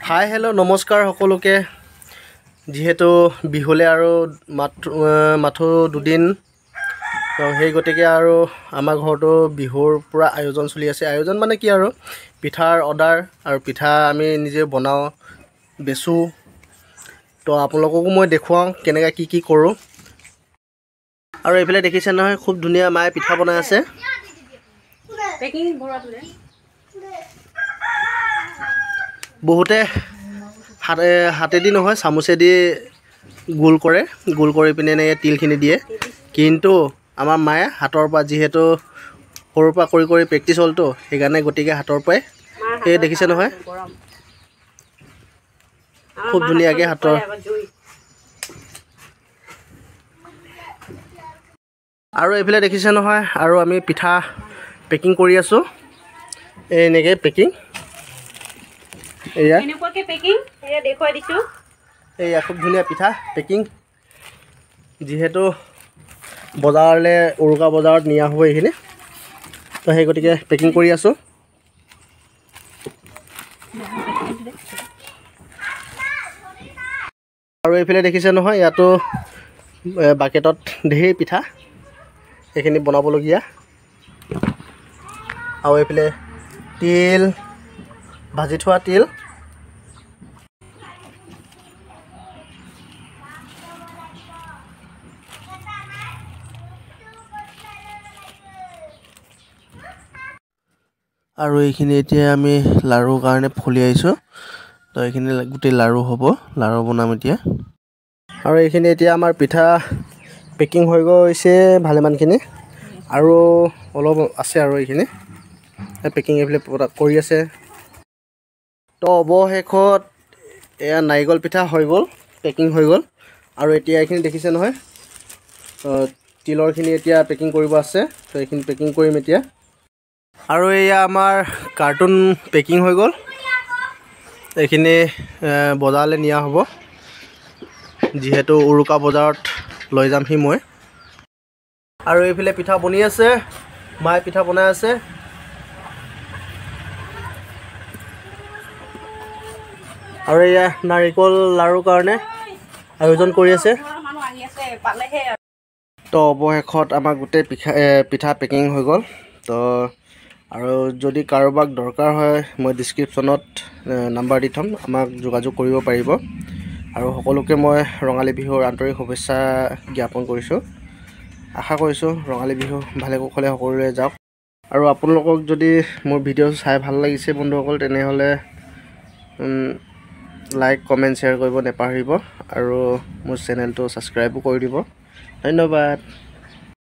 Hi hello' নমস্কাৰ সকলোকে। যিহেতু বিহুলে আৰু মাথো দুদিন, তো সেই গতিকে আৰু আমাৰ ঘৰতো বিহুৰ পূৰা আয়োজন চলি আছে। আয়োজন মানে কি আৰু পিঠাৰ অৰ্ডাৰ, আৰু পিঠা আমি নিজে বনাওঁ, বেচোঁ। তো আপোনালোককো মই দেখুৱাওঁ কেনেকৈ কি কৰোঁ। আৰু এইফালে দেখিছে নহয়, খুব ধুনীয়া মায়ে পিঠা বনাই আছে। বহুতে হাতেদি নহয়, চামুচেদি গোল কৰে, গোল কৰি পিনে এনেকৈ তিলখিনি দিয়ে। কিন্তু আমাৰ মায়ে হাতৰ পৰা, যিহেতু সৰুৰ পৰা কৰি প্ৰেক্টিছ হ'লতো, সেইকাৰণে গতিকে হাতৰ পৰাই সেই দেখিছে নহয়, খুব ধুনীয়াকৈ হাতৰ। আৰু এইফালে দেখিছে নহয়, আৰু আমি পিঠা পেকিং কৰি আছোঁ। এনেকৈ পেকিং, এয়া দেখুৱাই দিছোঁ। এয়া খুব ধুনীয়া পিঠা পেকিং। যিহেতু বজাৰলৈ, উৰুকা বজাৰত নিয়া হ'ব এইখিনি, তো সেই গতিকে পেকিং কৰি আছোঁ। আৰু এইফালে দেখিছে নহয়, ইয়াতো বাকেটত ঢেৰ পিঠা, সেইখিনি বনাবলগীয়া। আৰু এইফালে তিল, ভাজি থোৱা তিল। আৰু এইখিনি এতিয়া আমি লাৰুৰ কাৰণে ফলি আহিছোঁ। তো এইখিনি গোটেই লাৰু হ'ব, লাৰু বনাম এতিয়া। আৰু এইখিনি এতিয়া আমাৰ পিঠা পেকিং হৈ গৈছে ভালেমানখিনি, আৰু অলপ আছে। আৰু এইখিনি পেকিং এইফালে কৰি আছে। তো অৱশেষত এয়া নাৰিকল পিঠা হৈ গ'ল, পেকিং হৈ গ'ল। আৰু এতিয়া এইখিনি দেখিছে নহয়, তিলৰখিনি এতিয়া পেকিং কৰিব আছে। তো এইখিনি পেকিং কৰিম এতিয়া। আৰু এয়া আমাৰ কাৰ্টুন পেকিং হৈ গ'ল। এইখিনি বজাৰলৈ নিয়া হ'ব, যিহেতু উৰুকা বজাৰত লৈ যামহি মই। আৰু এইফালে পিঠা বনি আছে, মায়ে পিঠা বনাই আছে। আৰু এয়া নাৰিকল লাৰুৰ কাৰণে আয়োজন কৰি আছে। তো অৱশেষত আমাৰ গোটেই পিঠা পেকিং হৈ গ'ল। তো আৰু যদি কাৰোবাক দৰকাৰ হয়, মই ডিছক্ৰিপশ্যনত নাম্বাৰ দি থ'ম, আমাক যোগাযোগ কৰিব পাৰিব। আৰু সকলোকে মই ৰঙালী বিহুৰ আন্তৰিক শুভেচ্ছা জ্ঞাপন কৰিছোঁ। আশা কৰিছোঁ ৰঙালী বিহু ভালে কুশলে সকলোৰে যাওক। আৰু আপোনালোকক যদি মোৰ ভিডিঅ' চাই ভাল লাগিছে বন্ধুসকল, তেনেহ'লে লাইক, কমেণ্ট, শ্বেয়াৰ কৰিব নাপাহৰিব। আৰু মোৰ চেনেলটো ছাবস্ক্ৰাইবো কৰি দিব। ধন্যবাদ।